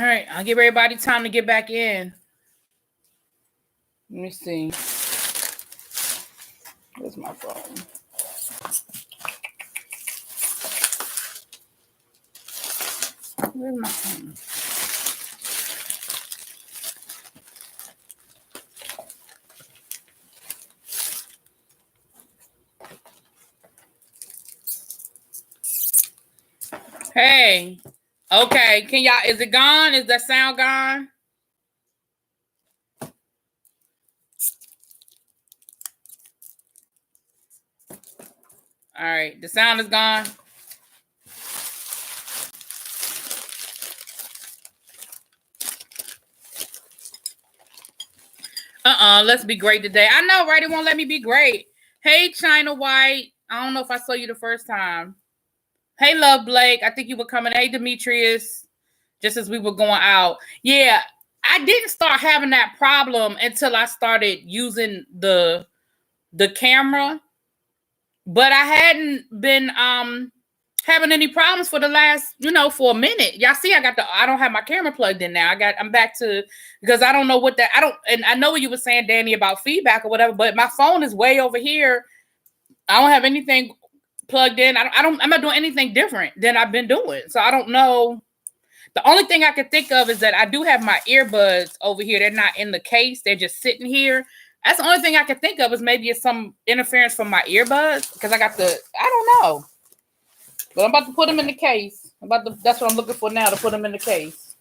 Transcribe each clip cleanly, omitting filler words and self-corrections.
right, I'll give everybody time to get back in. Let me see. Where's my phone? Where's my phone? Hey, okay, can y'all, is it gone? Is that sound gone? All right, the sound is gone. Let's be great today. I know, right? It won't let me be great. Hey, China White. I don't know if I saw you the first time. Hey, Love Blake. I think you were coming. Hey, Demetrius. Just as we were going out. Yeah, I didn't start having that problem until I started using the camera. But I hadn't been having any problems for the last, for a minute. Y'all see, I don't have my camera plugged in now. I'm back to, because I don't know what that, and I know what you were saying, Danny, about feedback or whatever, but my phone is way over here. I don't have anything plugged in. I'm not doing anything different than I've been doing. So I don't know. The only thing I can think of is that I do have my earbuds over here. They're not in the case. They're just sitting here. That's the only thing I can think of, is maybe it's some interference from my earbuds, because I don't know. But I'm about to put them in the case. That's what I'm looking for now, to put them in the case.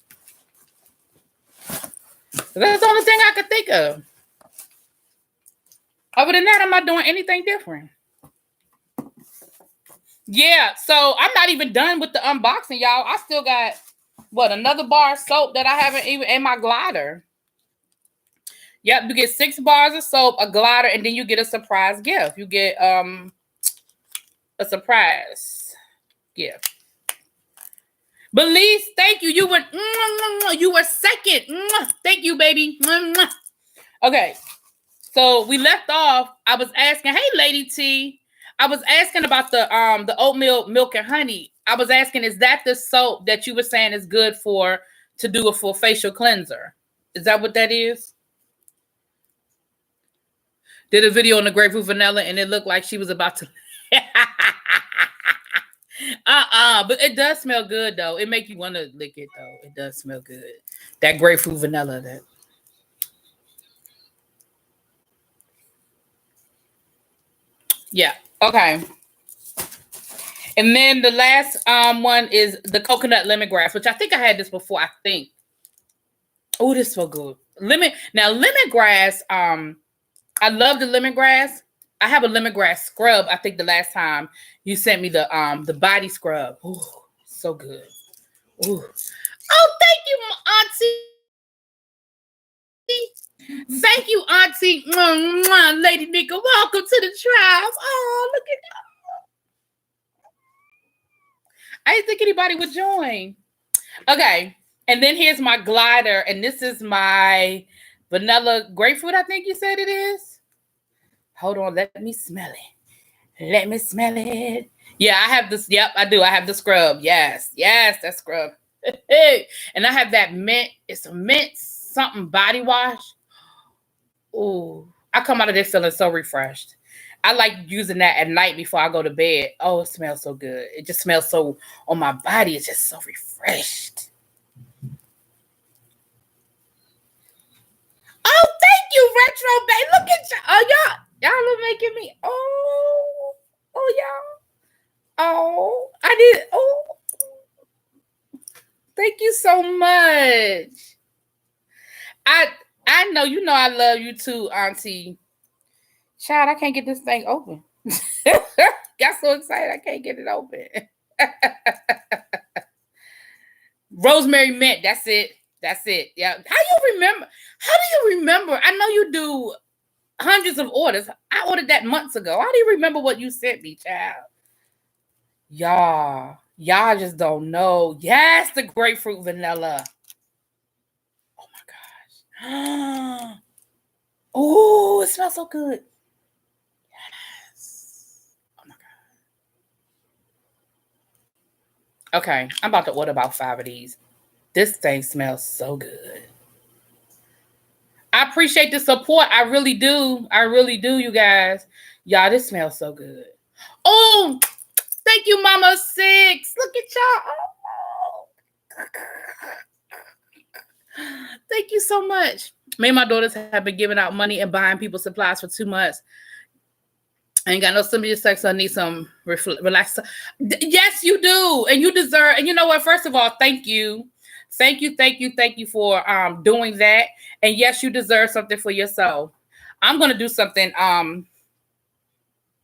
That's the only thing I could think of. Other than that, I'm not doing anything different. Yeah, so I'm not even done with the unboxing, y'all. I still got, another bar of soap that I haven't even, in my glider. Yep, you get 6 bars of soap, a glider, and then you get a surprise gift. You get a surprise gift. Belize, thank you. You were second. Thank you, baby. Okay, so we left off. I was asking, hey, Lady T. I was asking about the oatmeal milk and honey. I was asking, is that the soap that you were saying is good to do a full facial cleanser? Is that what that is? Did a video on the grapefruit vanilla, and it looked like she was about to. But it does smell good though. It make you want to lick it though. It does smell good. That grapefruit vanilla. That. Yeah. Okay. And then the last one is the coconut lemongrass, which I think I had this before. I think. Oh, this is so good. Lemongrass. I love the lemongrass. I have a lemongrass scrub. I think the last time you sent me the body scrub. Ooh, so good. Ooh. Oh, thank you, Auntie. Thank you, Auntie. Lady Nika, welcome to the tribe. Oh, look at that. I didn't think anybody would join. Okay. And then here's my glider. And this is my vanilla grapefruit, I think you said it is. Hold on. Let me smell it. Let me smell it. Yeah, I have this. Yep, I do. I have the scrub. Yes, that scrub. And I have that mint. It's a mint something body wash. Ooh, I come out of this feeling so refreshed. I like using that at night before I go to bed. Oh, it smells so good. It just smells so on my body. It's just so refreshed. Oh, thank you, Retro Bay. Look at y'all. Oh, y'all are making me. Oh, y'all. Oh, I did. Oh, thank you so much. I know I love you too, Auntie. Child, I can't get this thing open. Got so excited I can't get it open. Rosemary mint. That's it. Yeah. How do you remember? I know you do hundreds of orders. I ordered that months ago. How do you remember what you sent me, child? Y'all just don't know. Yes, the grapefruit vanilla. Oh my gosh. Oh, it smells so good. Yes. Oh my God. Okay, I'm about to order about 5 of these. This thing smells so good. I appreciate the support. I really do. I really do, you guys. Y'all, this smells so good. Oh, thank you, Mama Six. Look at y'all. Thank you so much. Me and my daughters have been giving out money and buying people supplies for 2 months. I ain't got no sympathy sex, so I need some relax. Yes, you do. And you deserve, and you know what? First of all, thank you. Thank you for doing that. And yes, you deserve something for yourself. I'm gonna do something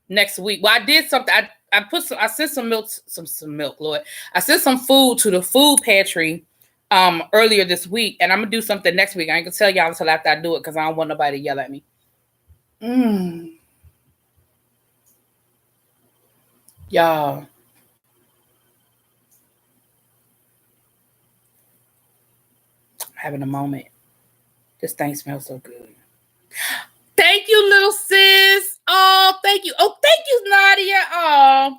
next week. Well, I did something. I sent some milk, Lord. I sent some food to the food pantry earlier this week, and I'm gonna do something next week. I ain't gonna tell y'all until after I do it because I don't want nobody to yell at me. Y'all. I'm having a moment. This thing smells so good. Thank you, little sis. Oh, thank you. Oh, thank you, Nadia. Oh,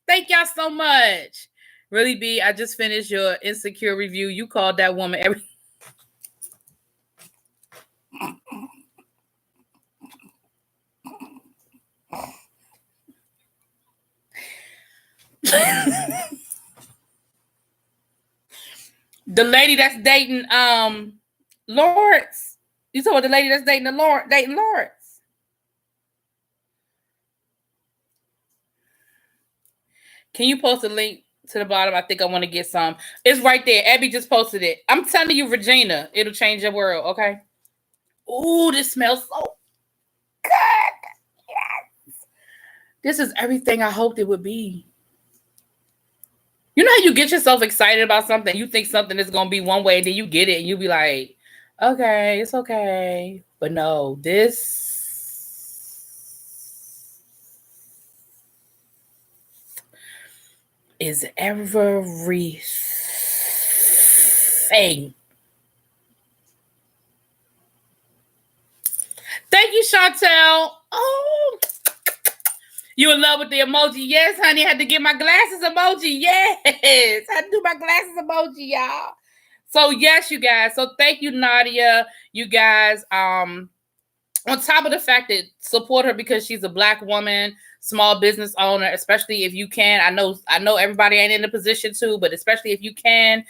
thank y'all so much. Really, B, I just finished your Insecure review. You called that woman every... The lady that's dating Lawrence. You talking about the lady that's dating Lawrence? Can you post a link to the bottom? I think I want to get some. It's right there. Abby just posted it. I'm telling you, Regina, it'll change your world. Okay. Ooh, this smells so good. Yes. This is everything I hoped it would be. You know how you get yourself excited about something? You think something is going to be one way, and then you get it, and you be like, okay, it's okay. But no, this is everything. Thank you, Chantel. Oh, you in love with the emoji? Yes, honey. I had to get my glasses emoji. Yes, I had to do my glasses emoji, y'all. So yes, you guys. So thank you, Nadia. You guys. On top of the fact that support her because she's a Black woman, small business owner, especially if you can. I know everybody ain't in a position to, but especially if you can,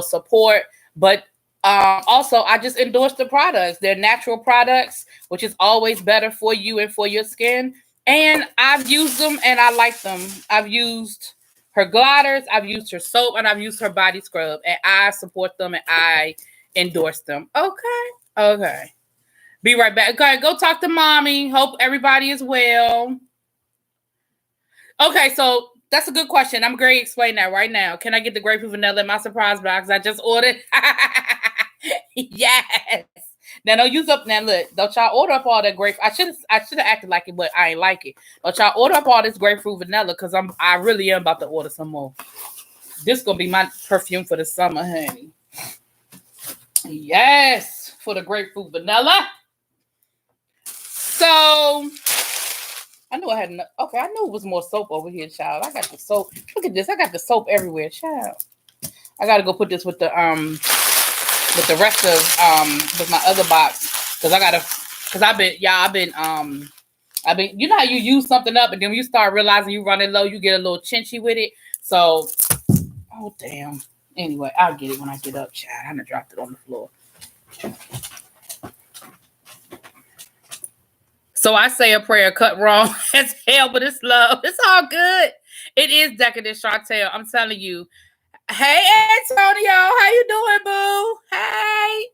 support. But also, I just endorse the products. They're natural products, which is always better for you and for your skin. And I've used them and I like them. I've used her gliders, I've used her soap, and I've used her body scrub. And I support them and I endorse them. Okay. Be right back. Okay, go talk to mommy. Hope everybody is well. Okay, so that's a good question. I'm going to explain that right now. Can I get the grapefruit vanilla in my surprise box I just ordered? Yes. Now don't use up. Now look, don't y'all order up all that grapefruit. I should have acted like it, but I ain't like it. Don't y'all order up all this grapefruit vanilla because I really am about to order some more. This gonna be my perfume for the summer, honey. Yes, for the grapefruit vanilla. So I knew I had enough. Okay, I knew it was more soap over here, child. I got the soap. Look at this. I got the soap everywhere, child. I gotta go put this with the rest of with my other box because I've been you know how you use something up and then when you start realizing you running low, you get a little chinchy with it. So oh damn. Anyway, I'll get it when I get up, child. I done dropped it on the floor. So I say a prayer cut wrong as hell, but it's love. It's all good. It is decadent, Chantel. I'm telling you. Hey, Antonio. How you doing, boo? Hey.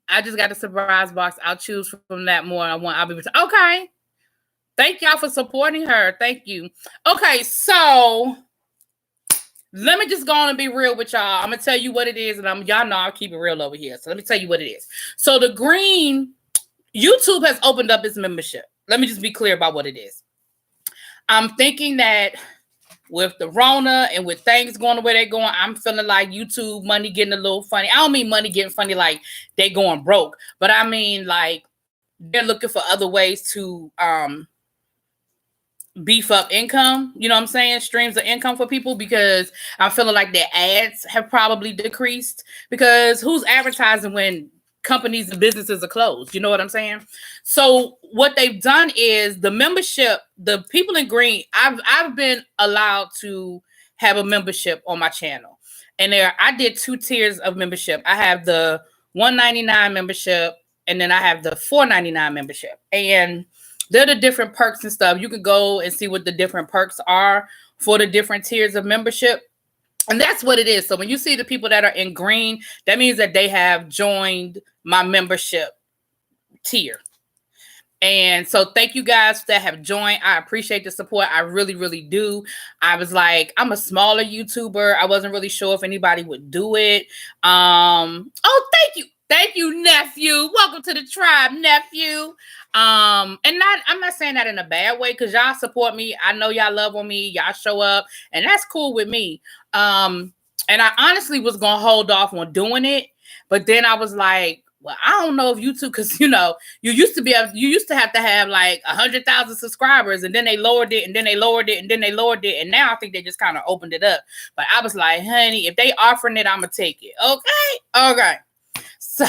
I just got a surprise box. I'll choose from that more. I'll be okay. Thank y'all for supporting her. Thank you. Okay, so let me just go on and be real with y'all. I'm gonna tell you what it is, and y'all know I'll keep it real over here. So let me tell you what it is. So the green YouTube has opened up its membership. Let me just be clear about what it is. I'm thinking that with the Rona and with things going the way they're going, I'm feeling like YouTube money getting a little funny. I don't mean money getting funny like they going broke, but I mean like they're looking for other ways to beef up income, you know what I'm saying? Streams of income for people, because I'm feeling like their ads have probably decreased, because who's advertising when companies and businesses are closed? You know what I'm saying? So what they've done is the membership, the people in green, I've been allowed to have a membership on my channel. And I did 2 tiers of membership. I have the $199 membership, and then I have the $499 membership. And they're the different perks and stuff. You could go and see what the different perks are for the different tiers of membership. And that's what it is. So when you see the people that are in green, that means that they have joined my membership tier. And so thank you guys that have joined. I appreciate the support. I really, really do. I was like, I'm a smaller YouTuber. I wasn't really sure if anybody would do it. Oh, thank you. Thank you, nephew. Welcome to the tribe, nephew. And I'm not saying that in a bad way, because y'all support me. I know y'all love on me. Y'all show up, and that's cool with me. And I honestly was gonna hold off on doing it, but then I was like, well, I don't know if YouTube, because you used to have to have like 100,000 subscribers, and then they lowered it, and then they lowered it, and then they lowered it, and now I think they just kind of opened it up. But I was like, honey, if they offering it, I'm gonna take it. Okay. So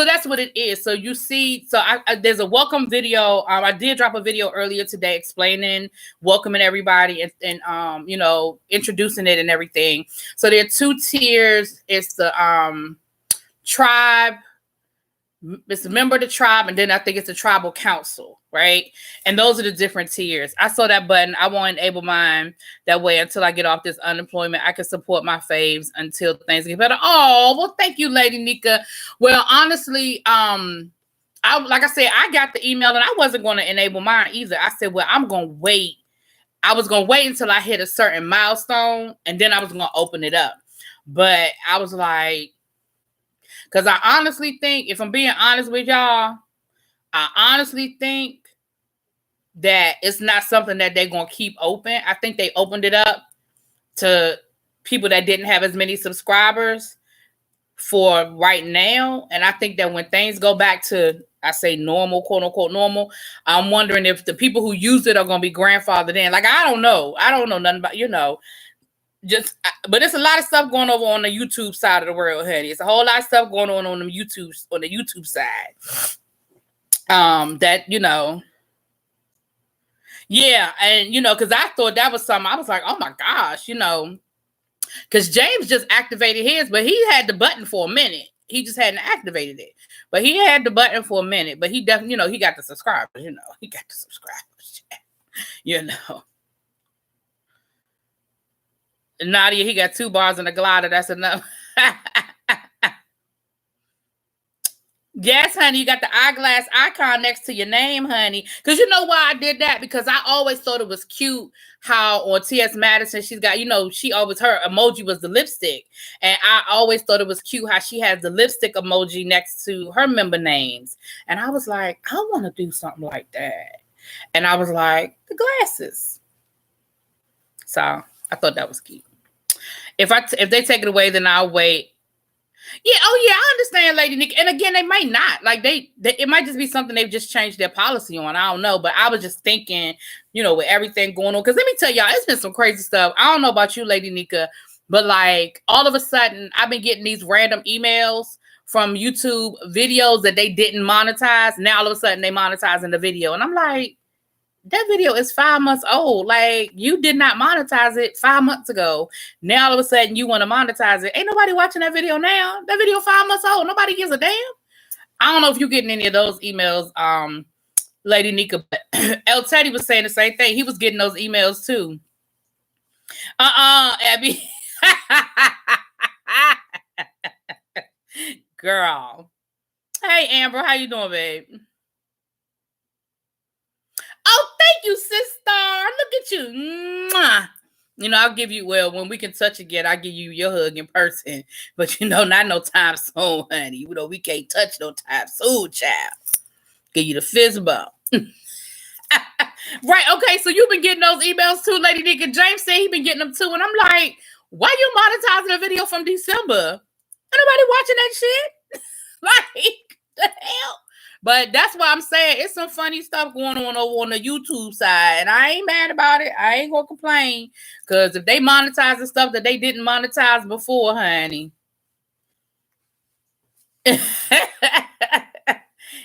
that's what it is. So you see, there's a welcome video. I did drop a video earlier today explaining, welcoming everybody, and introducing it and everything. So there are 2 tiers. It's the tribe. It's a member of the tribe, and then I think it's a tribal council, right? And those are the different tiers. I saw that button. I want to enable mine. That way, until I get off this unemployment, I can support my faves until things get better. Oh, well, thank you, Lady Nika. Well, honestly, like I said, I got the email, and I wasn't going to enable mine either. I said, well, I'm going to wait. I was going to wait until I hit a certain milestone, and then I was going to open it up. But I was like, because I honestly think, if I'm being honest with y'all, I honestly think that it's not something that they're going to keep open. I think they opened it up to people that didn't have as many subscribers for right now. And I think that when things go back to, I say normal, quote unquote normal, I'm wondering if the people who use it are going to be grandfathered in. Like, I don't know. I don't know nothing about, but there's a lot of stuff going on the YouTube side of the world, honey. It's a whole lot of stuff going on the YouTube side. Yeah, and because I thought that was something. I was like, oh my gosh, because James just activated his, but he had the button for a minute. He just hadn't activated it, but he had the button for a minute. But he definitely, he got the subscribers. He got the subscribers. Nadia, he got 2 bars and a glider. That's enough. Yes, honey, you got the eyeglass icon next to your name, honey. Because you know why I did that? Because I always thought it was cute how on T.S. Madison, she's got, her emoji was the lipstick. And I always thought it was cute how she has the lipstick emoji next to her member names. And I was like, I want to do something like that. And I was like, the glasses. So I thought that was cute. If they take it away, then I'll wait. Yeah, I understand, Lady Nick. And again, they might not. Like it might just be something they've just changed their policy on. I don't know. But I was just thinking, with everything going on. Because let me tell y'all, it's been some crazy stuff. I don't know about you, Lady Nika, but like all of a sudden, I've been getting these random emails from YouTube videos that they didn't monetize. Now all of a sudden they monetizing the video. And I'm like, that video is 5 months old. Like, you did not monetize it 5 months ago. Now all of a sudden you want to monetize it. Ain't nobody watching that video now. That video 5 months old. Nobody gives a damn. I don't know if you're getting any of those emails, Lady Nika, but El Teddy was saying the same thing. He was getting those emails too. Abby. Girl. Hey, Amber. How you doing, babe? Oh, thank you, sister. Look at you. Mwah. I'll give you, when we can touch again, I'll give you your hug in person. But, not no time soon, honey. We can't touch no time soon, child. Give you the fist bump. Right, okay, so you've been getting those emails too, Lady Nika. James said he been getting them too. And I'm like, why you monetizing a video from December? Ain't nobody watching that shit? Like, the hell? But that's why I'm saying it's some funny stuff going on over on the YouTube side. And I ain't mad about it. I ain't going to complain. Because if they monetize the stuff that they didn't monetize before, honey.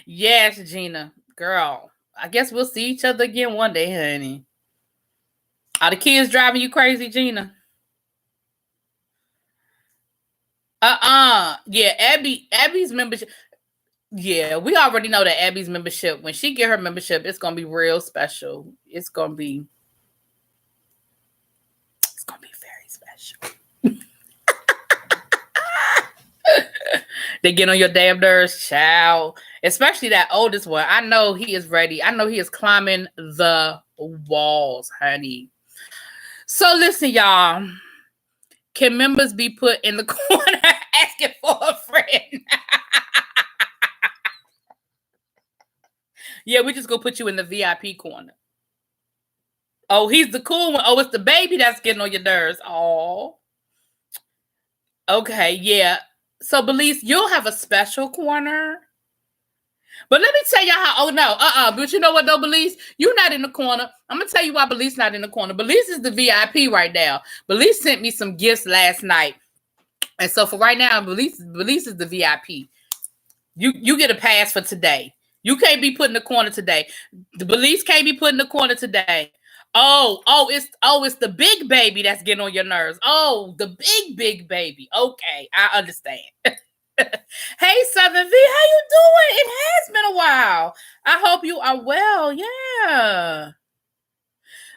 Yes, Gina. Girl, I guess we'll see each other again one day, honey. Are the kids driving you crazy, Gina? Yeah, Abby's membership. Yeah, we already know that Abby's membership, when she get her membership, it's gonna be real special. It's gonna be very special. They get on your damn nerves, child. Especially that oldest one. I know he is ready. I know he is climbing the walls, honey. So listen, y'all. Can members be put in the corner asking for a friend? Yeah, we just gonna put you in the VIP corner. Oh, he's the cool one. Oh, it's the baby that's getting on your nerves. Oh. Okay, yeah. So, Belize, you'll have a special corner. But let me tell y'all how. Oh, no. But you know what, though, Belize? You're not in the corner. I'm going to tell you why Belize not in the corner. Belize is the VIP right now. Belize sent me some gifts last night. And so, for right now, Belize is the VIP. You get a pass for today. You can't be put in the corner today. The Belize can't be put in the corner today. It's the big baby that's getting on your nerves. Oh, the big baby. Okay, I understand. Hey, Southern V, how you doing? It has been a while. I hope you are well. Yeah.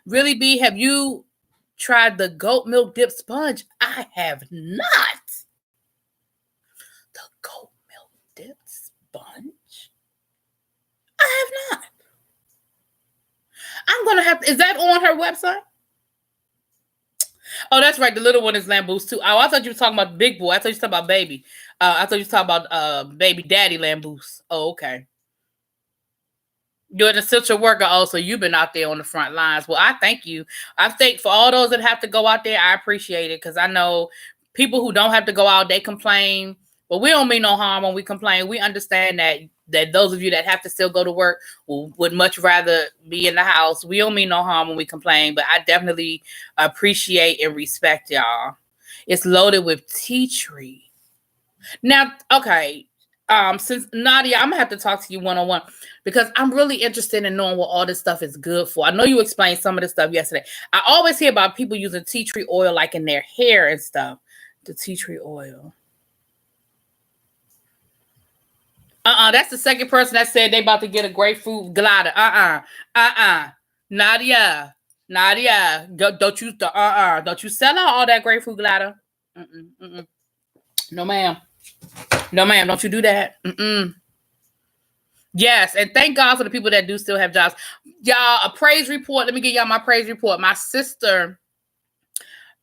Really, B, have you tried the goat milk dip sponge? I have not. The goat milk dip sponge? I have not. I'm going to have to, is that on her website? Oh, that's right. The little one is Lamboose too. Oh, I thought you were talking about the big boy. I thought you were talking about baby. I thought you were talking about baby daddy Lamboose. Oh, okay. You're an essential worker also. You've been out there on the front lines. Well, I thank you. I think for all those that have to go out there, I appreciate it because I know people who don't have to go out, they complain. But we don't mean no harm when we complain. We understand that those of you that have to still go to work would much rather be in the house. We don't mean no harm when we complain, but I definitely appreciate and respect y'all. It's loaded with tea tree. Now, okay, since Nadia, I'm gonna have to talk to you one-on-one because I'm really interested in knowing what all this stuff is good for. I know you explained some of the stuff yesterday. I always hear about people using tea tree oil like in their hair and stuff. The tea tree oil. That's the second person that said they about to get a grapefruit glider. Nadia, don't you sell out all that grapefruit glider? No, ma'am. Don't you do that. Yes, and thank God for the people that do still have jobs. Y'all, a praise report. Let me give y'all my praise report. My sister,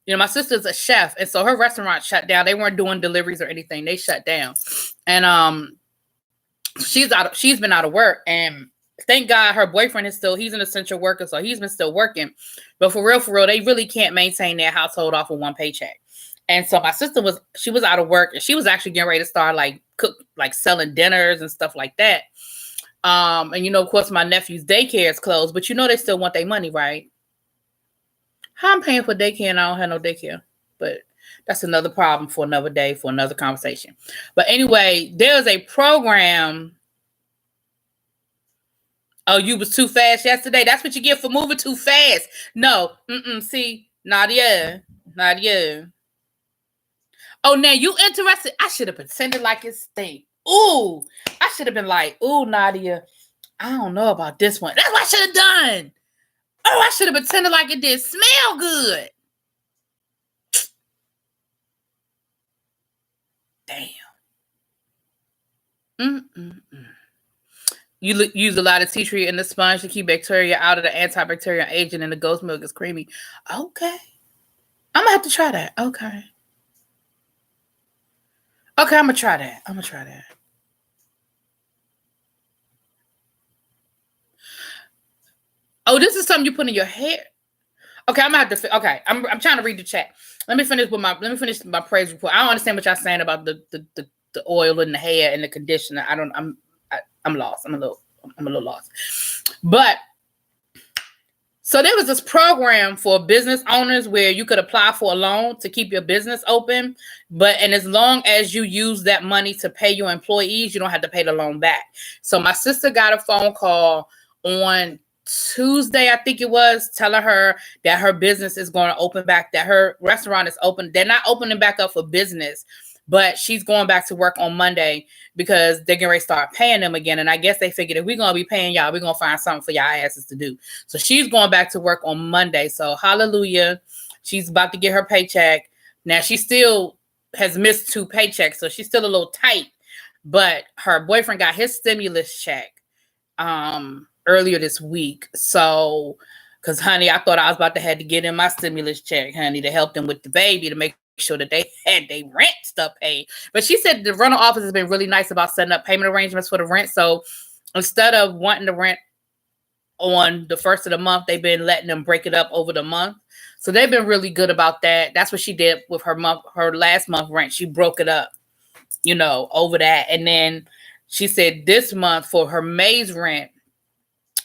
my sister's a chef, and so her restaurant shut down. They weren't doing deliveries or anything. They shut down, and she's been out of work, and thank God her boyfriend he's an essential worker, so he's been still working. But for real, they really can't maintain their household off of one paycheck. And so my sister was out of work, and she was actually getting ready to start selling dinners and stuff like that. And of course my nephew's daycare is closed, but they still want their money, right? How I'm paying for daycare and I don't have no daycare, but that's another problem for another day, for another conversation. But anyway, there's a program. Oh, you was too fast yesterday. That's what you get for moving too fast. No. See, Nadia. Oh, now you interested? I should have pretended like it's stink. Ooh, I should have been like, ooh, Nadia, I don't know about this one. That's what I should have done. Oh, I should have pretended like it did smell good. Damn. You use a lot of tea tree in the sponge to keep bacteria out of the antibacterial agent, and the goat's milk is creamy. Okay. I'm going to have to try that. Okay, I'm going to try that. Oh, this is something you put in your hair. Okay, I'm going to have to. Okay, I'm trying to read the chat. Let me finish my praise report. I don't understand what y'all saying about the oil in the hair and the conditioner. I'm lost. I'm a little lost. But so there was this program for business owners where you could apply for a loan to keep your business open. And as long as you use that money to pay your employees, you don't have to pay the loan back. So my sister got a phone call on Tuesday, I think it was, telling her that her business is going to open back, that her restaurant is open. They're not opening back up for business, but she's going back to work on Monday because they're getting ready to start paying them again. And I guess they figured if we're going to be paying y'all, we're going to find something for y'all asses to do. So she's going back to work on Monday. So hallelujah. She's about to get her paycheck. Now she still has missed 2 paychecks, so she's still a little tight. But her boyfriend got his stimulus check earlier this week. So, because honey, I thought I was about to have to get in my stimulus check, honey, to help them with the baby, to make sure that they had their rent stuff paid. But she said the rental office has been really nice about setting up payment arrangements for the rent. So instead of wanting the rent on the first of the month, they've been letting them break it up over the month. So they've been really good about that. That's what she did with her last month rent. She broke it up, over that. And then she said this month for her May's rent,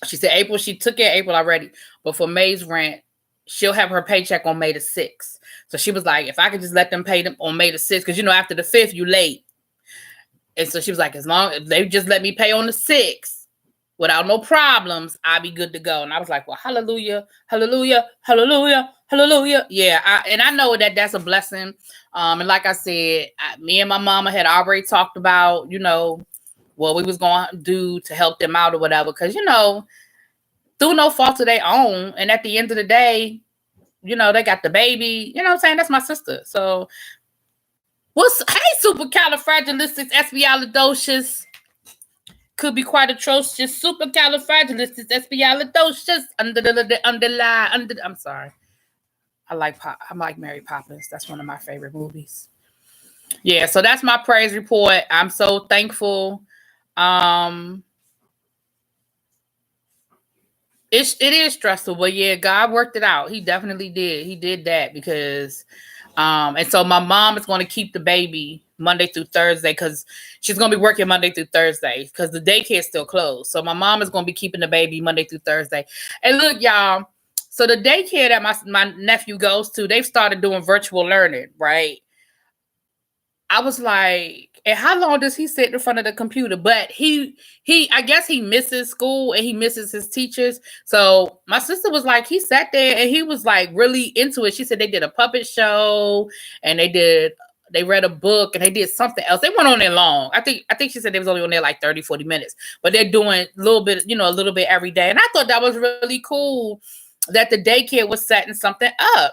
she said April, she took it April already, but for May's rent, she'll have her paycheck on May the 6th. So she was like, if I could just let them pay them on May the 6th, because after the 5th, you late. And so she was like, as long as they just let me pay on the 6th without no problems, I'll be good to go. And I was like, well, hallelujah, hallelujah, hallelujah, hallelujah. Yeah, I know that that's a blessing. And like I said, me and my mama had already talked about, what we was going to do to help them out or whatever. Because, through no fault of their own. And at the end of the day, they got the baby. You know what I'm saying? That's my sister. So, hey, supercalifragilisticexpialidocious. Could be quite atrocious. Supercalifragilisticexpialidocious. I'm sorry. I like Mary Poppins. That's one of my favorite movies. Yeah, so that's my praise report. I'm so thankful. It is stressful, but yeah, God worked it out. He definitely did. He did that because, and so my mom is going to keep the baby Monday through Thursday because she's going to be working Monday through Thursday because the daycare is still closed. So my mom is going to be keeping the baby Monday through Thursday. And look, y'all, so the daycare that my nephew goes to, they've started doing virtual learning, right? I was like, and how long does he sit in front of the computer? But I guess he misses school and he misses his teachers. So my sister was like, he sat there and he was like really into it. She said they did a puppet show and they read a book and they did something else. They went on there long. I think she said they was only on there like 30, 40 minutes, but they're doing a little bit every day. And I thought that was really cool that the daycare was setting something up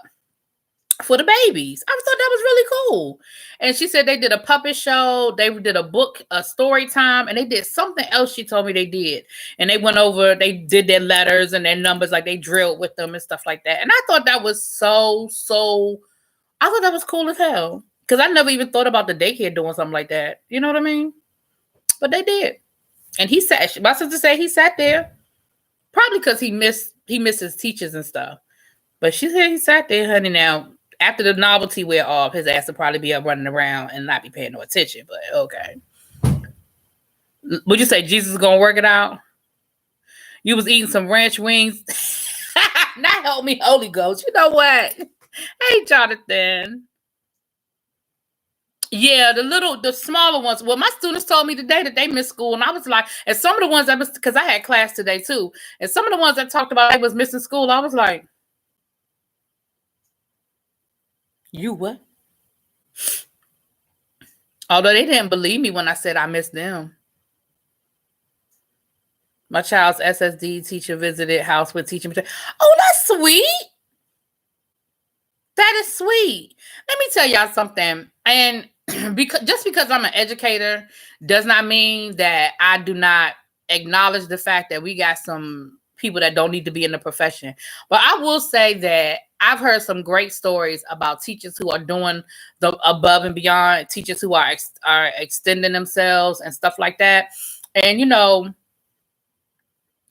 for the babies. I thought that was really cool. And she said they did a puppet show, they did a book, a story time, and they did something else she told me they did. And they went over, they did their letters and their numbers, like they drilled with them and stuff like that. And I thought that was I thought that was cool as hell. Because I never even thought about the daycare doing something like that. You know what I mean? But they did. And my sister said he sat there, probably because he missed his teachers and stuff. But she said he sat there, honey. Now, after the novelty wear off, his ass will probably be up running around and not be paying no attention. But okay. Would you say Jesus is going to work it out? You was eating some ranch wings. Not help me, Holy Ghost. You know what? Hey, Jonathan. Yeah, the smaller ones. Well, my students told me today that they missed school. And I was like, and some of the ones because I had class today too. And some of the ones that talked about they was missing school, I was like, you what? Although they didn't believe me when I said I missed them. My child's SSD teacher visited house with teaching. Oh, that's sweet. That is sweet. Let me tell y'all something. And because I'm an educator does not mean that I do not acknowledge the fact that we got some people that don't need to be in the profession. But I will say that I've heard some great stories about teachers who are doing the above and beyond, teachers who are extending themselves and stuff like that. And,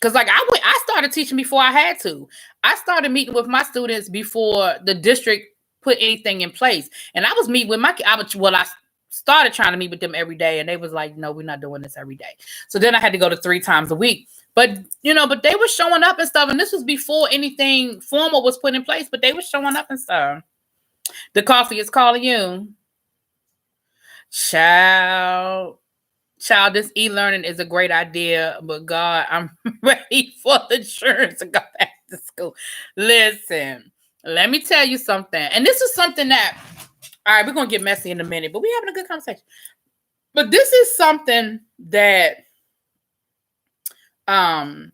because like I started teaching before I had to. I started meeting with my students before the district put anything in place. And I was meeting with I started trying to meet with them every day, and they was like, no, we're not doing this every day. So then I had to go to 3 times a week. But, but they were showing up and stuff, and this was before anything formal was put in place, but they were showing up and stuff. The coffee is calling you. Child, this e-learning is a great idea, but God, I'm ready for the insurance to go back to school. Listen, let me tell you something. And this is something that, all right, we're going to get messy in a minute, but we're having a good conversation. But this is something that I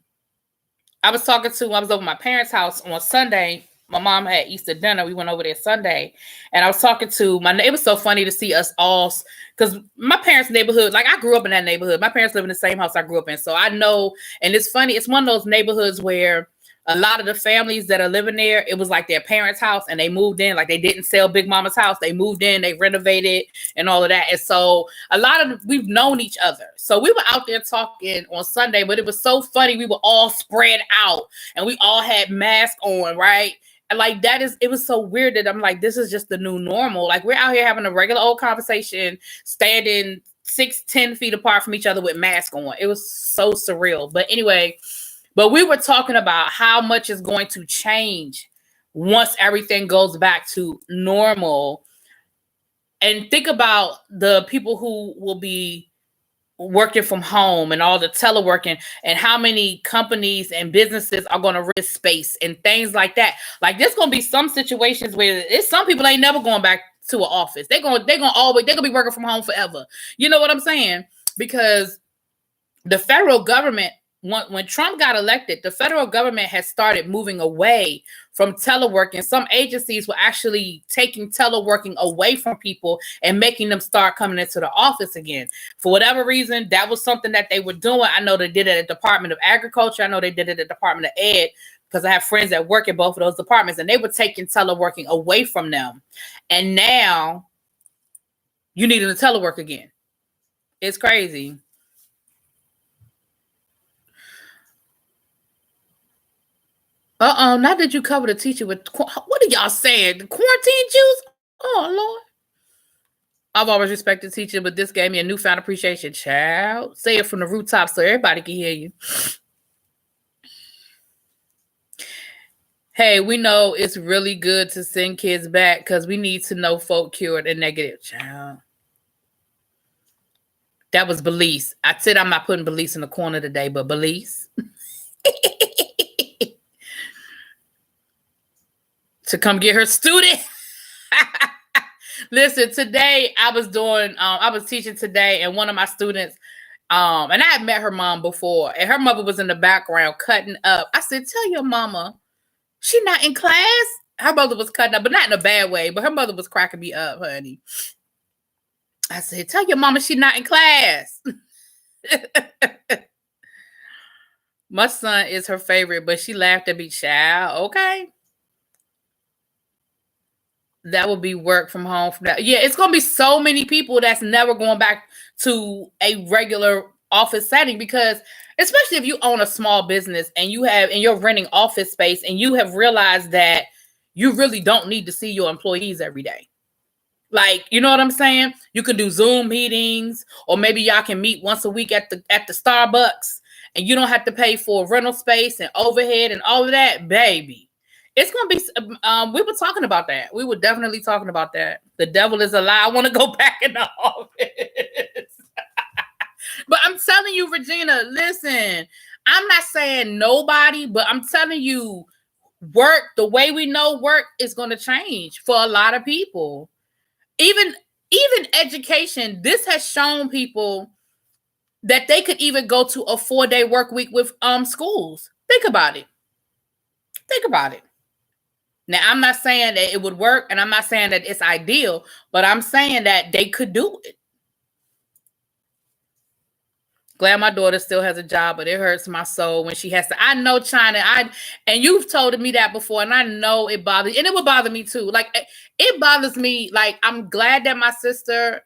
was talking to, I was over at my parents' house on Sunday. My mom had Easter dinner. We went over there Sunday, and I was talking to it was so funny to see us all, because my parents' neighborhood, like I grew up in that neighborhood. My parents live in the same house I grew up in. So I know, and it's funny, it's one of those neighborhoods where a lot of the families that are living there, it was like their parents' house, and they moved in. Like they didn't sell Big Mama's house. They moved in, they renovated and all of that. And so a lot of we've known each other. So we were out there talking on Sunday, but it was so funny. We were all spread out and we all had masks on, right? And like it was so weird that I'm like, this is just the new normal. Like we're out here having a regular old conversation, standing 6-10 feet apart from each other with masks on. It was so surreal. But anyway, we were talking about how much is going to change once everything goes back to normal. And think about the people who will be working from home and all the teleworking, and how many companies and businesses are going to risk space and things like that. Like there's going to be some situations where some people ain't never going back to an office. They're going to be working from home forever. You know what I'm saying? Because the federal government, when Trump got elected, the federal government has started moving away from teleworking. Some agencies were actually taking teleworking away from people and making them start coming into the office again. For whatever reason, that was something that they were doing. I know they did it at the Department of Agriculture. I know they did it at the Department of Ed, because I have friends that work in both of those departments, and they were taking teleworking away from them. And now you need to telework again. It's crazy. Not that you cover the teacher with, what are y'all saying? The quarantine Jews? Oh, Lord. I've always respected teaching, but this gave me a newfound appreciation. Child, say it from the rooftop so everybody can hear you. Hey, we know it's really good to send kids back because we need to know folk cured and negative. Child. That was Belize. I said I'm not putting Belize in the corner today, but Belize. To come get her student. Listen, today I was teaching today, and one of my students, and I had met her mom before, and her mother was in the background cutting up. I said, tell your mama she not in class. Her mother was cutting up, but not in a bad way, but her mother was cracking me up, honey. I said, tell your mama she not in class. My son is her favorite, but she laughed at me, child. Okay. That would be work from home. Yeah, it's going to be so many people that's never going back to a regular office setting, because especially if you own a small business and you're renting office space and you have realized that you really don't need to see your employees every day. Like, you know what I'm saying? You can do Zoom meetings, or maybe y'all can meet once a week at the Starbucks, and you don't have to pay for rental space and overhead and all of that, baby. It's going to be, we were talking about that. We were definitely talking about that. The devil is a lie. I want to go back in the office. But I'm telling you, Regina, listen, I'm not saying nobody, but I'm telling you, work, the way we know work is going to change for a lot of people. Even education, this has shown people that they could even go to a 4-day work week with schools. Think about it. Now, I'm not saying that it would work, and I'm not saying that it's ideal, but I'm saying that they could do it. Glad my daughter still has a job, but it hurts my soul when she has to. I know, China, and you've told me that before, and I know it bothers, and it would bother me too. Like, it bothers me. Like, I'm glad that my sister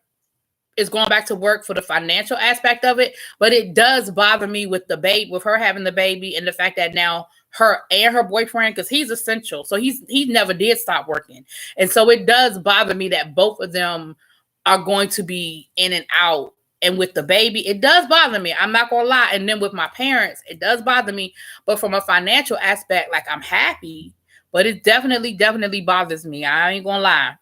is going back to work for the financial aspect of it, but it does bother me with her having the baby, and the fact that now her and her boyfriend, because he's essential, so he never did stop working, and so it does bother me that both of them are going to be in and out. And with the baby, it does bother me. I'm not gonna lie. And then with my parents, it does bother me. But from a financial aspect, like, I'm happy, but it definitely bothers me. I ain't gonna lie.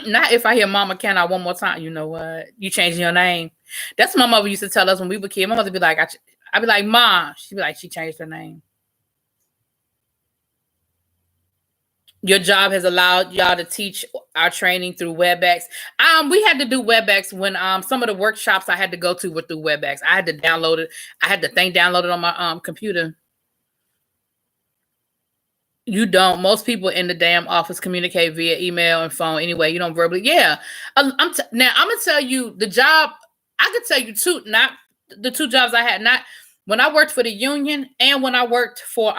Not if I hear Mama Can I one more time. You know what? You changing your name. That's what my mother used to tell us when we were kids. My mother would be like, I'd be like, Mom. She'd be like, she changed her name. Your job has allowed y'all to teach our training through WebEx. We had to do WebEx when some of the workshops I had to go to were through WebEx. I had to download it. I had the thing downloaded on my computer. You don't. Most people in the damn office communicate via email and phone anyway. You don't verbally. Yeah. Now I'm gonna tell you the job. I could tell you two, not the two jobs I had. Not when I worked for the union and when I worked for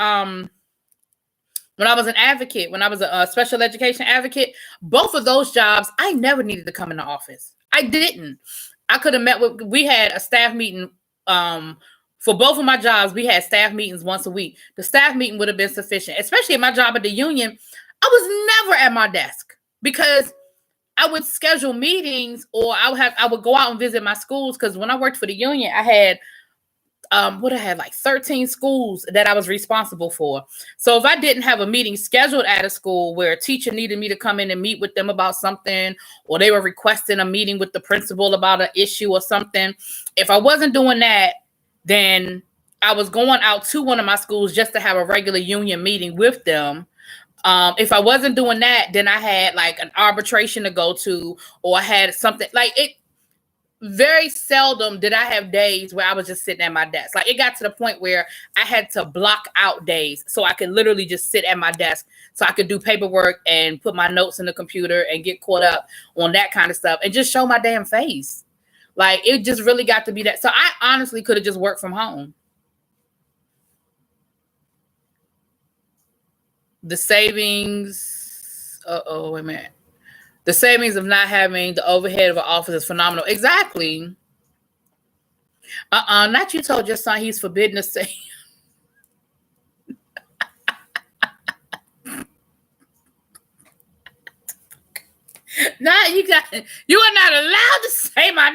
when I was an advocate, when I was a special education advocate, both of those jobs, I never needed to come in the office. I didn't. I could have we had a staff meeting. For both of my jobs, we had staff meetings once a week. The staff meeting would have been sufficient, especially in my job at the union. I was never at my desk because I would schedule meetings, or I would go out and visit my schools. Because when I worked for the union, I had like 13 schools that I was responsible for. So if I didn't have a meeting scheduled at a school where a teacher needed me to come in and meet with them about something, or they were requesting a meeting with the principal about an issue or something, if I wasn't doing that, then I was going out to one of my schools just to have a regular union meeting with them. If I wasn't doing that, then I had like an arbitration to go to, or I had something like it. Very seldom did I have days where I was just sitting at my desk. Like, it got to the point where I had to block out days so I could literally just sit at my desk so I could do paperwork and put my notes in the computer and get caught up on that kind of stuff and just show my damn face. Like, it just really got to be that. So I honestly could have just worked from home. The savings. Wait a minute. The savings of not having the overhead of an office is phenomenal. Exactly. Not you told your son he's forbidden to say. You are not allowed to say my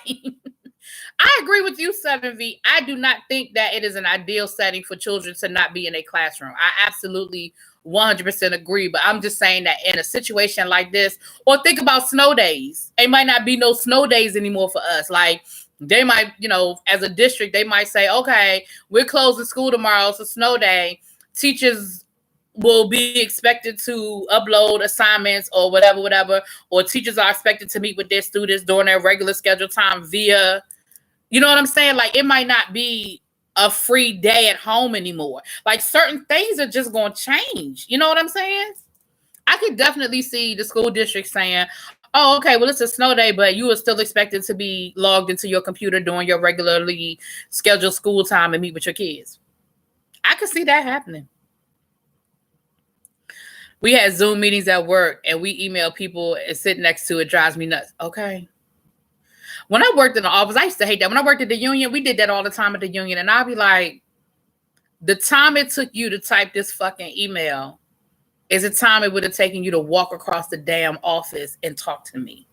name. I agree with you, 7V. I do not think that it is an ideal setting for children to not be in a classroom. I absolutely 100% agree, but I'm just saying that in a situation like this, or think about snow days. It might not be no snow days anymore for us. Like, they might, as a district, they might say, okay, we're closing school tomorrow. It's a snow day. Teachers will be expected to upload assignments or whatever, or teachers are expected to meet with their students during their regular scheduled time via, you know what I'm saying? Like, it might not be a free day at home anymore. Like, certain things are just going to change. You know what I'm saying? I could definitely see the school district saying, oh, okay, well, it's a snow day, but you are still expected to be logged into your computer during your regularly scheduled school time and meet with your kids. I could see that happening. We had Zoom meetings at work and we email people and sit next to it. Drives me nuts. Okay. When I worked in the office, I used to hate that. When I worked at the union, we did that all the time at the union. And I'd be like, the time it took you to type this fucking email is the time it would have taken you to walk across the damn office and talk to me.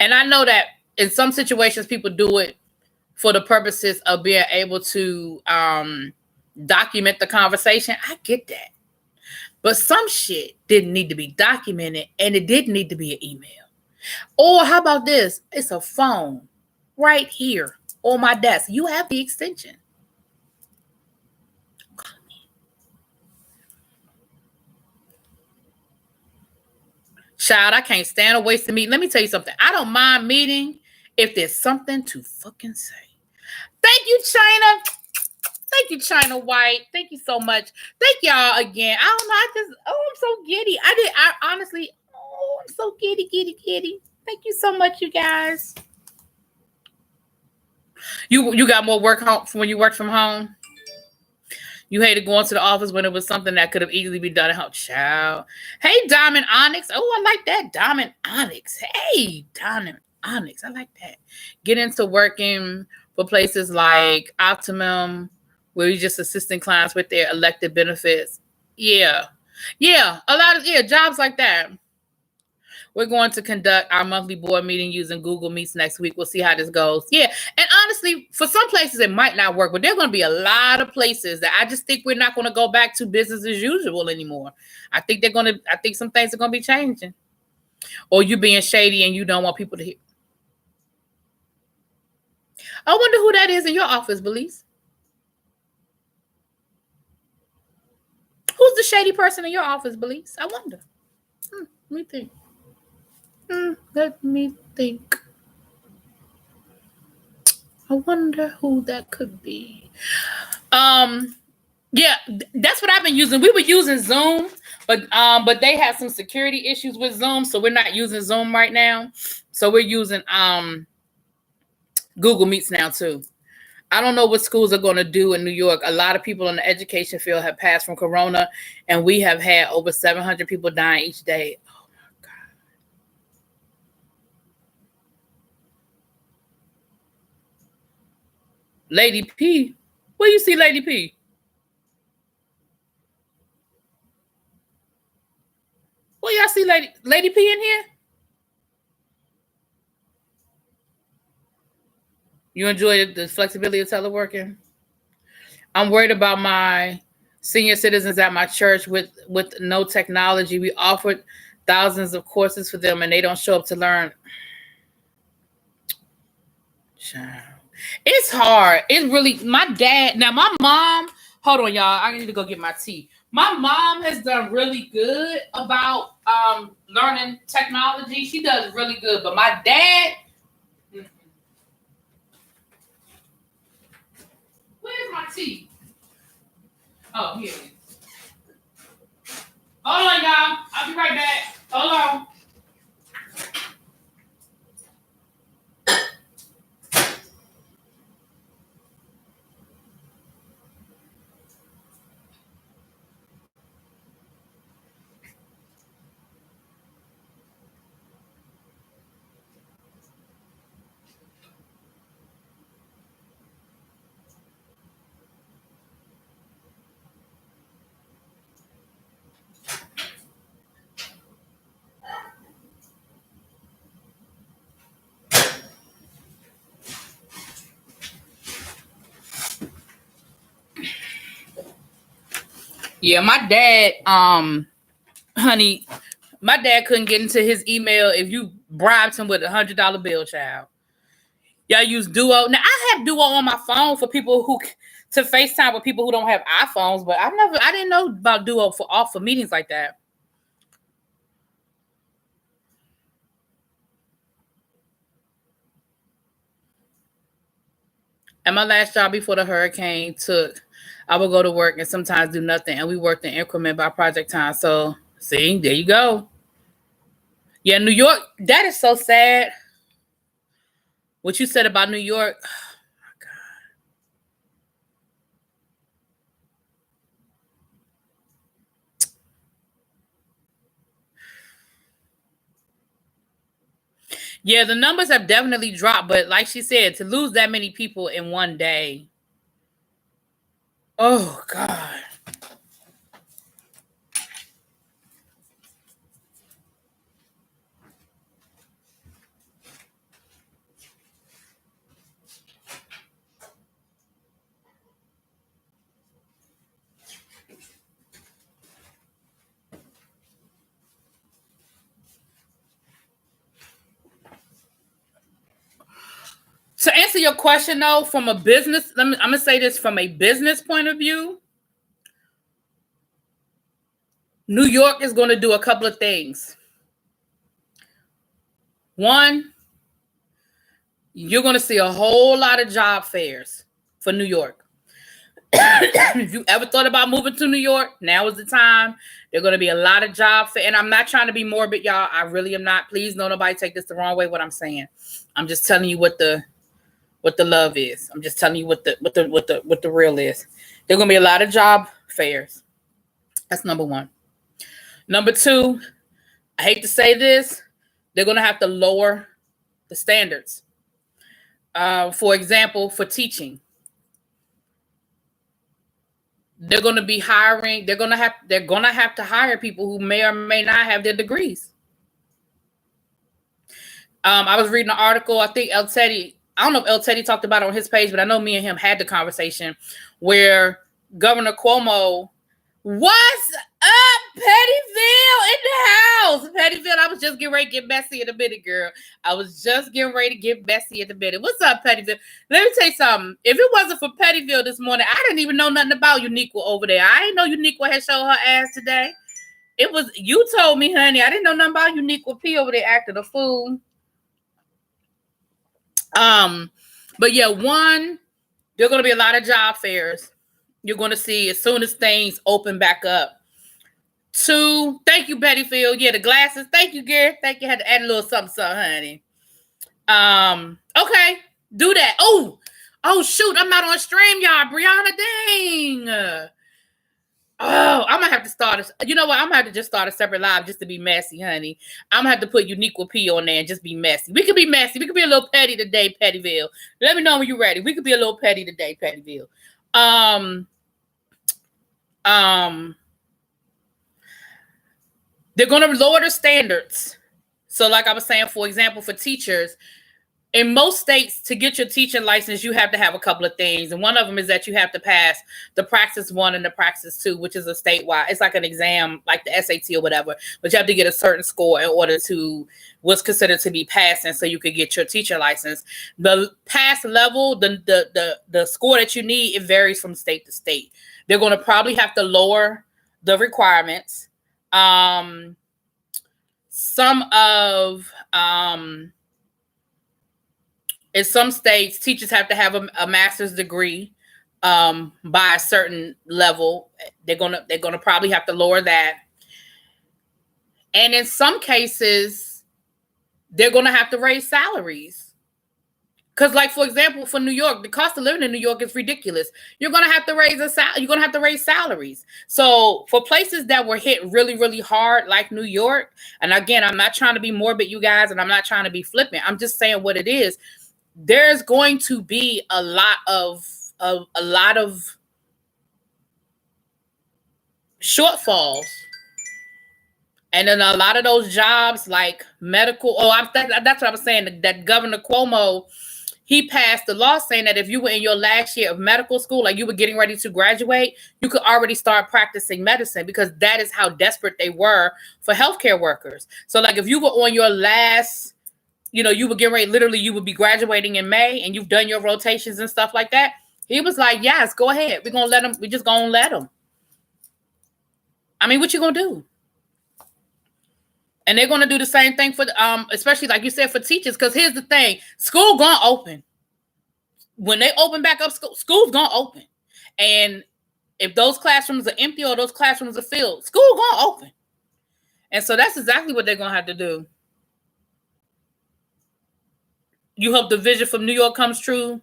And I know that in some situations, people do it for the purposes of being able to document the conversation. I get that. But some shit didn't need to be documented, and it didn't need to be an email. Or how about this? It's a phone right here on my desk. You have the extension. Child, I can't stand a waste of meeting. Let me tell you something. I don't mind meeting if there's something to fucking say. Thank you, China. Thank you, China White. Thank you so much. Thank y'all again. I don't know. I'm so giddy. I honestly, I'm so giddy. Thank you so much, you guys. You got more work home when you work from home? You hated going to the office when it was something that could have easily been done at home. Child. Hey, Diamond Onyx. Oh, I like that. Diamond Onyx. Hey, Diamond Onyx. I like that. Get into working for places like Optimum, where you're just assisting clients with their elected benefits. Yeah. A lot of jobs like that. We're going to conduct our monthly board meeting using Google Meets next week. We'll see how this goes. Yeah, and honestly, for some places it might not work, but there are going to be a lot of places that I just think we're not going to go back to business as usual anymore. I think some things are going to be changing. Or you being shady and you don't want people to hear. I wonder who that is in your office, Belize. Who's the shady person in your office, Belize? I wonder. Let me think. Let me think. I wonder who that could be. Yeah, that's what I've been using. We were using Zoom, but they have some security issues with Zoom, so we're not using Zoom right now. So we're using Google Meets now too. I don't know what schools are going to do in New York. A lot of people in the education field have passed from Corona, and we have had over 700 people dying each day. Oh my God. Lady P. Where you see Lady P? Well, y'all see Lady P in here? You enjoy the flexibility of teleworking? I'm worried about my senior citizens at my church with no technology. We offered thousands of courses for them, and they don't show up to learn. It's hard. It's really, my mom, hold on, y'all. I need to go get my tea. My mom has done really good about learning technology. She does really good, but my dad, where's my tea? Oh, here it is. Hold on, y'all. I'll be right back. Hold on. Yeah, my dad, honey, my dad couldn't get into his email if you bribed him with $100 bill, child. Y'all use Duo. Now I have Duo on my phone for people to FaceTime with people who don't have iPhones, but I didn't know about Duo for meetings like that. And my last job before the hurricane I would go to work and sometimes do nothing, and we worked in increment by project time. So see, there you go. Yeah, New York, that is so sad. What you said about New York. Yeah, the numbers have definitely dropped, but like she said, to lose that many people in one day. Oh, God. To answer your question, though, from a business, I'm going to say this from a business point of view. New York is going to do a couple of things. One, you're going to see a whole lot of job fairs for New York. If you ever thought about moving to New York, now is the time. There's going to be a lot of job fairs. And I'm not trying to be morbid, y'all. I really am not. Please, don't nobody take this the wrong way, what I'm saying. I'm just telling you what the love is. I'm just telling you what the real is. There's going to be a lot of job fairs. That's number one. Number two, I hate to say this, they're going to have to lower the standards. For example, for teaching, they're going to be hiring. They're going to have to hire people who may or may not have their degrees. I was reading an article. I think El Teddy, I don't know if El Teddy talked about it on his page, but I know me and him had the conversation where Governor Cuomo, what's up, Pettyville in the house? Pettyville, I was just getting ready to get messy in a minute, girl. I was just getting ready to get messy in a minute. What's up, Pettyville? Let me tell you something. If it wasn't for Pettyville this morning, I didn't even know nothing about Uniqua over there. I didn't know Uniqua had showed her ass today. It was, you told me, honey. I didn't know nothing about Uniqua P over there acting a fool. But yeah, one, there are going to be a lot of job fairs. You're going to see as soon as things open back up. Two, thank you, Betty Field. Yeah, the glasses. Thank you, Gary. Thank you. Had to add a little something, honey. Okay, do that. Oh, shoot, I'm not on stream, y'all. Brianna, dang. Oh, I'm gonna have to start. You know what? I'm gonna have to just start a separate live just to be messy, honey. I'm gonna have to put Uniqua P on there and just be messy. We could be messy. We could be a little petty today, Pettyville. Let me know when you're ready. We could be a little petty today, Pettyville. They're gonna lower the standards. So, like I was saying, for example, for teachers. In most states, to get your teaching license, you have to have a couple of things. And one of them is that you have to pass the Praxis 1 and the Praxis 2, which is a statewide. It's like an exam, like the SAT or whatever. But you have to get a certain score in order to what's considered to be passing so you could get your teacher license. The pass level, the score that you need, it varies from state to state. They're going to probably have to lower the requirements. In some states, teachers have to have a master's degree by a certain level. They're gonna probably have to lower that. And in some cases, they're gonna have to raise salaries. Because, like, for example, for New York, the cost of living in New York is ridiculous. You're gonna have to raise salaries. So for places that were hit really, really hard, like New York, and again, I'm not trying to be morbid, you guys, and I'm not trying to be flippant. I'm just saying what it is. There's going to be a lot of shortfalls, and then a lot of those jobs, like medical. That's what I was saying. That Governor Cuomo, he passed the law saying that if you were in your last year of medical school, like you were getting ready to graduate, you could already start practicing medicine because that is how desperate they were for healthcare workers. So, like, if you were on your last, you would get ready, literally, you would be graduating in May and you've done your rotations and stuff like that. He was like, yes, go ahead. We're going to let them. We're just going to let them. I mean, what you going to do? And they're going to do the same thing for, especially like you said, for teachers. Because here's the thing. School going to open. When they open back up, school's going to open. And if those classrooms are empty or those classrooms are filled, school going to open. And so that's exactly what they're going to have to do. You hope the vision from New York comes true.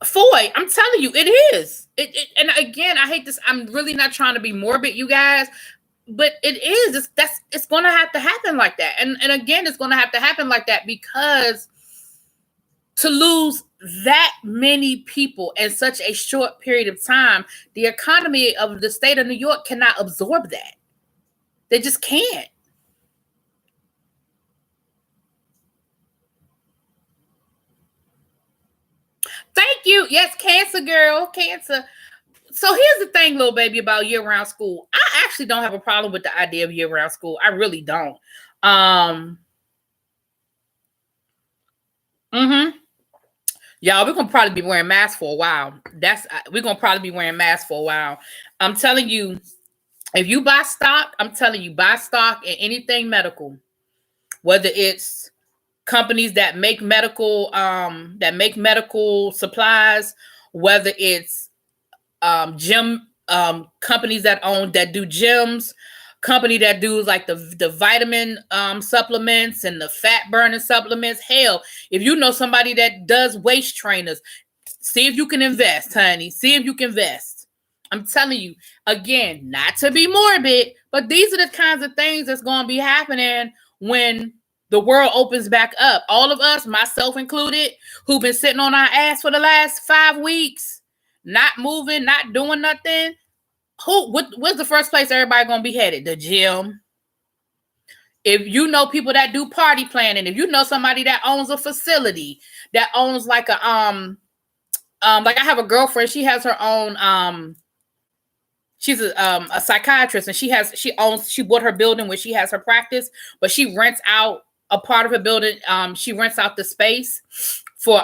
Foy, I'm telling you, it is. And again, I hate this. I'm really not trying to be morbid, you guys, but it is. It's going to have to happen like that. And again, it's going to have to happen like that because to lose that many people in such a short period of time, the economy of the state of New York cannot absorb that. They just can't. Thank you. Yes, cancer, girl. Cancer. So here's the thing, little baby, about year-round school. I actually don't have a problem with the idea of year-round school. I really don't. Y'all, we're going to probably be wearing masks for a while. We're going to probably be wearing masks for a while. I'm telling you, if you buy stock, buy stock in anything medical, whether it's companies that make medical supplies, whether it's gym companies that do gyms, company that do like the vitamin supplements and the fat burning supplements. Hell, if you know somebody that does waist trainers, see if you can invest, honey. See if you can invest. I'm telling you, again, not to be morbid, but these are the kinds of things that's going to be happening when the world opens back up. All of us, myself included, who've been sitting on our ass for the last 5 weeks, not moving, not doing nothing. Where's the first place everybody gonna be headed? The gym. If you know people that do party planning, if you know somebody that owns a facility, that owns like a like I have a girlfriend, she has her own she's a psychiatrist, and she bought her building where she has her practice, but she rents out a part of her building. She rents out the space for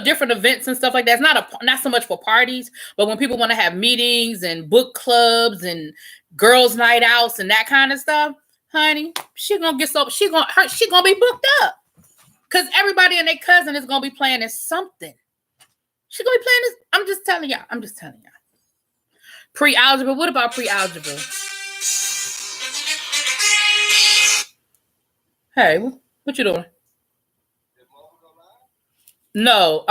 different events and stuff like that. It's not so much for parties, but when people want to have meetings and book clubs and girls' night outs and that kind of stuff, honey, she gonna be booked up because everybody and their cousin is gonna be planning something. She's gonna be playing this. I'm just telling y'all. Pre-algebra. What about pre-algebra? Hey, what you doing? No,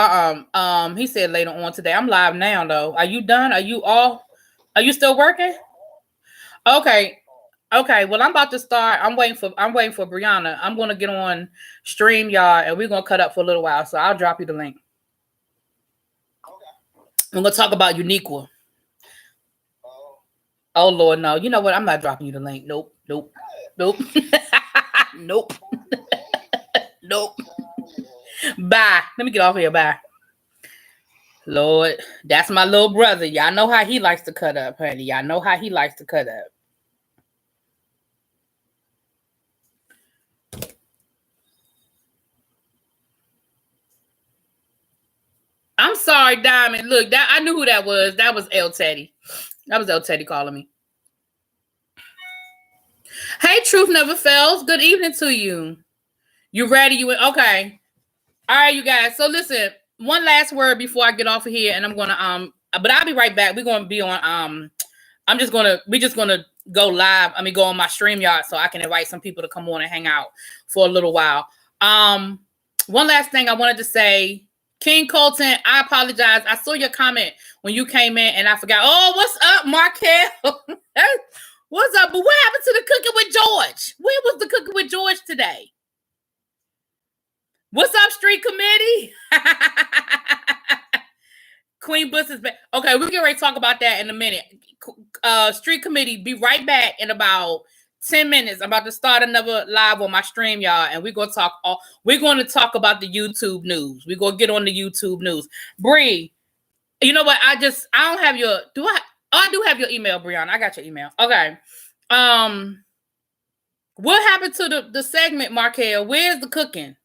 he said later on today. I'm live now though. Are you done? Are you still working? Okay. Well, I'm about to start. I'm waiting for Brianna. I'm gonna get on StreamYard and we're gonna cut up for a little while. So I'll drop you the link. We're gonna talk about Uniqua. Oh Lord, no. You know what? I'm not dropping you the link. Nope. Nope. Nope. Bye. Let me get off here. Bye. Lord, that's my little brother. Y'all know how he likes to cut up, honey. Y'all know how he likes to cut up. I'm sorry, Diamond. Look, I knew who that was. That was El Teddy. That was El Teddy calling me. Hey, Truth Never Fails. Good evening to you. You ready? Okay. All right, you guys. So listen, one last word before I get off of here, and I'm gonna but I'll be right back. We're gonna be on we're just gonna go live. Go on my StreamYard so I can invite some people to come on and hang out for a little while. One last thing I wanted to say. King Colton, I apologize. I saw your comment when you came in and I forgot. Oh, what's up, Markel? What's up? But what happened to the cooking with George? Where was the cooking with George today? What's up, Street Committee? Queen Bus is back. Okay, we're getting ready to talk about that in a minute. Street Committee, be right back in about 10 minutes. I'm about to start another live on my StreamYard, and we're gonna talk about the YouTube news. We're gonna get on the YouTube news. Bree, you know what? I don't have your I do have your email, Brianna. I got your email. Okay. What happened to the segment, Markel? Where's the cooking?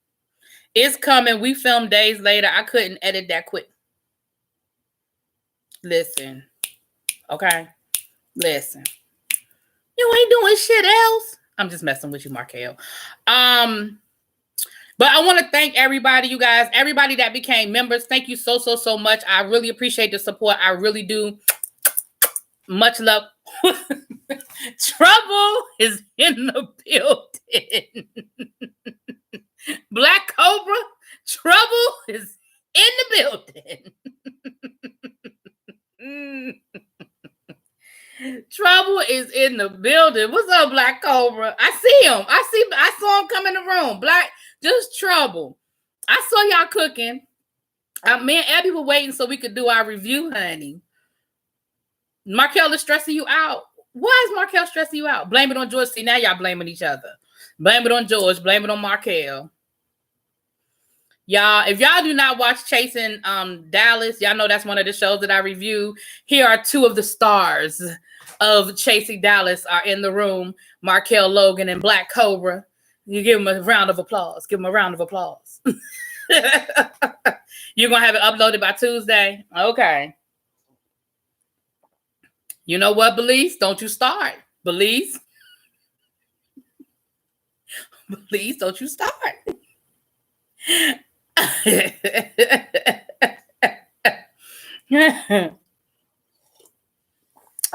It's coming. We filmed days later. I couldn't edit that quick. Listen. Okay. Listen. You ain't doing shit else. I'm just messing with you, Markel. But I want to thank everybody, you guys, everybody that became members. Thank you so much. I really appreciate the support. I really do. Much love. Trouble is in the building. Black Cobra, trouble is in the building. Trouble is in the building. What's up, Black Cobra? I see him. I saw him come in the room. Just trouble. I saw y'all cooking. Me and Abby were waiting so we could do our review, honey. Markel is stressing you out. Why is Markel stressing you out? Blame it on George. See, now y'all blaming each other. Blame it on George. Blame it on Markel. Y'all, if y'all do not watch Chasing Dallas, y'all know that's one of the shows that I review. Here are two of the stars of Chasing Dallas are in the room. Markel Logan and Black Cobra. You give them a round of applause. Give them a round of applause. You're going to have it uploaded by Tuesday? Okay. You know what, Belize? Don't you start. Belize? Belize, don't you start.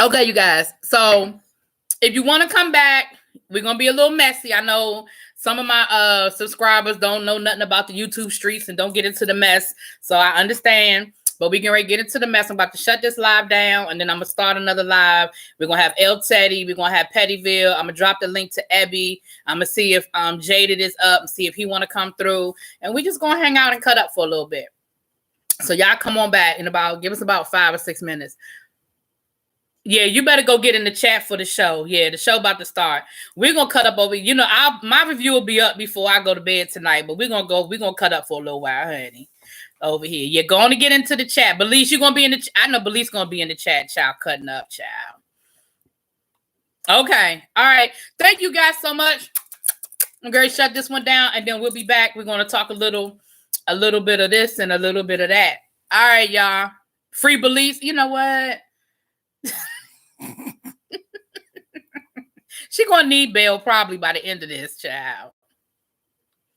Okay, you guys. So if you want to come back, we're going to be a little messy. I know some of my subscribers don't know nothing about the YouTube streets and don't get into the mess. So I understand. But we can get into the mess. I'm about to shut this live down, and then I'm going to start another live. We're going to have El Teddy. We're going to have Pettyville. I'm going to drop the link to Ebby. I'm going to see if Jaded is up and see if he want to come through. And we just going to hang out and cut up for a little bit. So y'all come on back in give us about 5 or 6 minutes. Yeah, you better go get in the chat for the show. Yeah, the show about to start. We're gonna cut up over. You know, my review will be up before I go to bed tonight. But we're gonna cut up for a little while, honey. Over here, you're going to get into the chat. Belize, you're gonna be in the. I know Belize gonna be in the chat, child. Cutting up, child. Okay, all right. Thank you guys so much. I'm going to shut this one down, and then we'll be back. We're gonna talk a little bit of this and a little bit of that. All right, y'all. Free Belize. You know what? She gonna need bail probably by the end of this, child.